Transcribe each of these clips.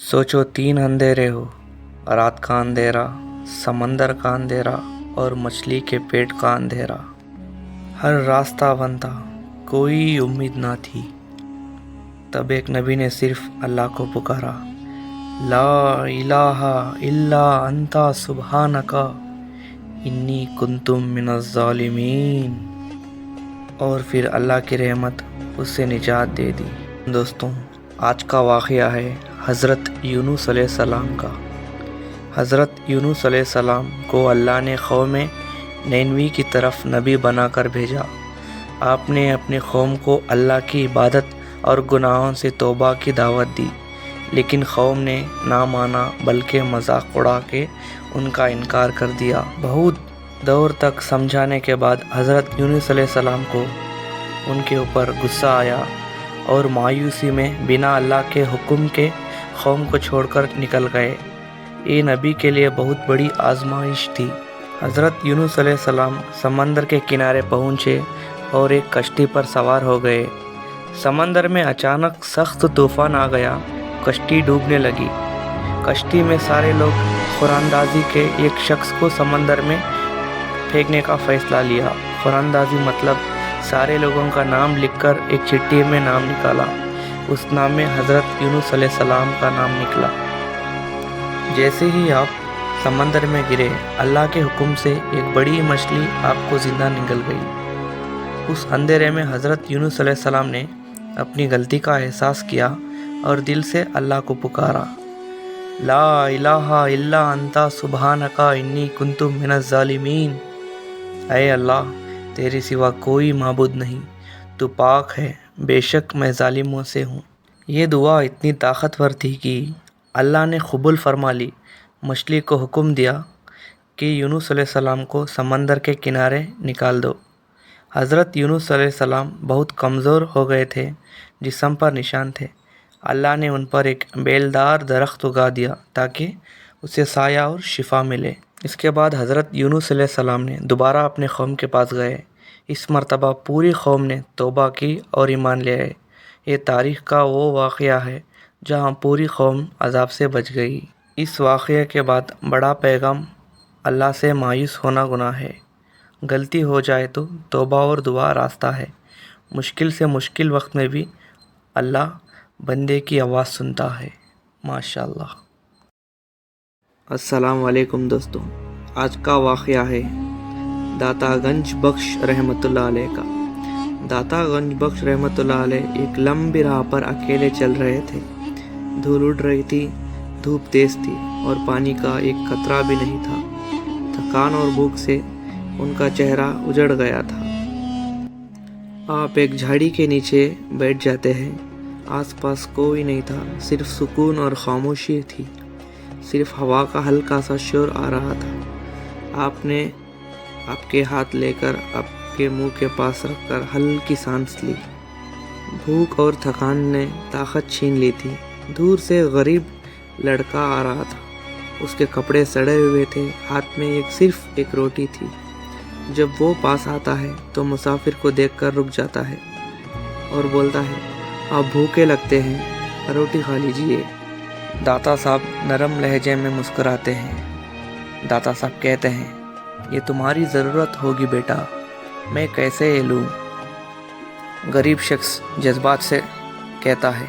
सोचो 3 अंधेरे हो, रात का अंधेरा, समंदर का अंधेरा और मछली के पेट का अंधेरा। हर रास्ता बंद था, कोई उम्मीद ना थी। तब एक नबी ने सिर्फ अल्लाह को पुकारा, ला इलाहा इल्ला अंता सुब्हानका इन्नी कुंतुम मिनज़ ज़ालिमीन। और फिर अल्लाह की रहमत उससे निजात दे दी। दोस्तों, आज का वाक़या है हज़रत यूनुस अलैहिस्सलाम का। हज़रत यूनुस अलैहिस्सलाम को अल्लाह ने कौम नैनवी की तरफ नबी बनाकर भेजा। आपने अपनी कौम को अल्लाह की इबादत और गुनाहों से तौबा की दावत दी, लेकिन कौम ने ना माना बल्कि मजाक उड़ा के उनका इनकार कर दिया। बहुत दौर तक समझाने के बाद हज़रत यूनुस अलैहिस्सलाम को उनके ऊपर गुस्सा आया और मायूसी में बिना अल्लाह के हुक्म के कौम को छोड़कर निकल गए। ये नबी के लिए बहुत बड़ी आजमाइश थी। हज़रत यूनुस अलैहिस्सलाम समंदर के किनारे पहुँचे और एक कश्ती पर सवार हो गए। समंदर में अचानक सख्त तूफान आ गया, कश्ती डूबने लगी। कश्ती में सारे लोग खुरानंदाजी के एक शख्स को समंदर में फेंकने का फ़ैसला लिया। खुरानंदाजी मतलब सारे लोगों का नाम लिखकर एक चिट्ठी में नाम निकाला। उस नाम में हज़रत यूनुस अलैहिस्सलाम का नाम निकला। जैसे ही आप समंदर में गिरे, अल्लाह के हुक्म से एक बड़ी मछली आपको ज़िंदा निगल गई। उस अंधेरे में हज़रत यूनुस अलैहिस्सलाम ने अपनी गलती का एहसास किया और दिल से अल्लाह को पुकारा, ला इलाहा इल्ला अंता सुब्हानका इन्नी कुंतु मिनज़ ज़ालिमीन। ऐ अल्लाह, तेरे सिवा कोई माबूद नहीं, तू पाक है, बेशक मैं ज़ालिमों से हूँ। ये दुआ इतनी ताकतवर थी कि अल्लाह ने कबूल फरमा ली। मछली को हुक्म दिया कि यूनुस अलैहिस्सलाम को समंदर के किनारे निकाल दो। हज़रत यूनुस अलैहिस्सलाम बहुत कमज़ोर हो गए थे, जिस्म पर निशान थे। अल्लाह ने उन पर एक बेलदार दरख्त उगा दिया ताकि उसे साया और शिफा मिले। इसके बाद हज़रत यूनुस अलैहिस्सलाम ने दोबारा अपने कौम के पास गए। इस मर्तबा पूरी कौम ने तौबा की और ईमान ले आए। ये तारीख़ का वो वाक़या है जहाँ पूरी कौम अज़ाब से बच गई। इस वाक़ये के बाद बड़ा पैगाम, अल्लाह से मायूस होना गुनाह है। गलती हो जाए तो तौबा और दुआ रास्ता है। मुश्किल से मुश्किल वक्त में भी अल्लाह बंदे की आवाज़ सुनता है। माशाअल्लाह। अस्सलाम वालेकुम दोस्तों, आज का वाक़या है दाता गंज बख्श रहमतुल्लाह अलैह का। दाता गंज बख्श रहमतुल्लाह अलैह एक लंबी राह पर अकेले चल रहे थे। धूल उड़ रही थी, धूप तेज़ थी और पानी का एक कतरा भी नहीं था। थकान और भूख से उनका चेहरा उजड़ गया था। आप एक झाड़ी के नीचे बैठ जाते हैं। आसपास कोई नहीं था, सिर्फ सुकून और खामोशी थी। सिर्फ हवा का हल्का सा शोर आ रहा था। आपने आपके हाथ लेकर आपके मुंह के पास रखकर हल्की सांस ली। भूख और थकान ने ताकत छीन ली थी। दूर से गरीब लड़का आ रहा था। उसके कपड़े सड़े हुए थे, हाथ में सिर्फ एक रोटी थी। जब वो पास आता है तो मुसाफिर को देखकर रुक जाता है और बोलता है, आप भूखे लगते हैं, रोटी खा लीजिए। दाता साहब नरम लहजे में मुस्कुराते हैं। दाता साहब कहते हैं, ये तुम्हारी ज़रूरत होगी बेटा, मैं कैसे ये लूँ। गरीब शख्स जज्बात से कहता है,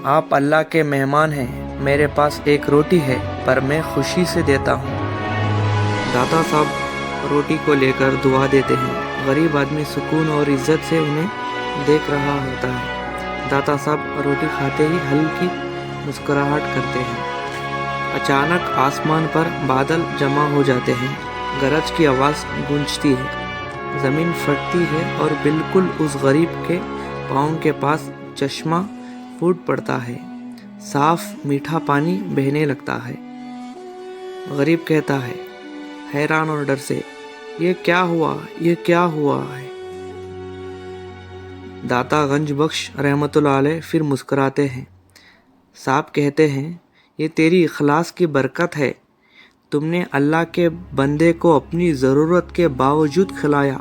आप अल्लाह के मेहमान हैं, मेरे पास एक रोटी है पर मैं खुशी से देता हूँ। दाता साहब रोटी को लेकर दुआ देते हैं। गरीब आदमी सुकून और इज्जत से उन्हें देख रहा होता है। दाता साहब रोटी खाते ही हल्की मुस्कुराहट करते हैं। अचानक आसमान पर बादल जमा हो जाते हैं। गरज की आवाज़ गूंजती है, ज़मीन फटती है और बिल्कुल उस गरीब के पाँव के पास चश्मा फूट पड़ता है। साफ मीठा पानी बहने लगता है। गरीब कहता है हैरान और डर से, ये क्या हुआ, ये क्या हुआ है। दाता गंज बख्श रहमतुल्लाह अलैह फिर मुस्कुराते हैं। साहब कहते हैं, ये तेरी इखलास की बरकत है। तुमने अल्लाह के बंदे को अपनी ज़रूरत के बावजूद खिलाया।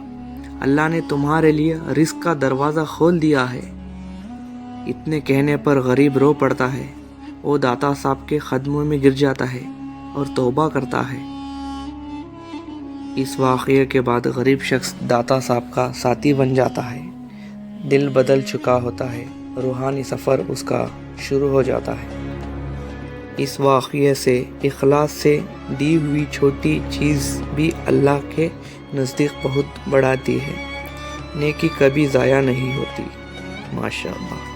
अल्लाह ने तुम्हारे लिए रिज़्क़ का दरवाज़ा खोल दिया है। इतने कहने पर गरीब रो पड़ता है। وہ داتا صاحب کے قدموں میں گر جاتا ہے اور توبہ کرتا ہے۔ اس واقعے کے بعد غریب شخص داتا صاحب کا ساتھی بن جاتا ہے، دل بدل چکا ہوتا ہے، روحانی سفر اس کا شروع ہو جاتا ہے۔ اس واقعے سے اخلاص سے دی ہوئی چھوٹی چیز بھی اللہ کے نزدیک بہت بڑھاتی ہے۔ نیکی کبھی ضائع نہیں ہوتی۔ ماشاء اللہ۔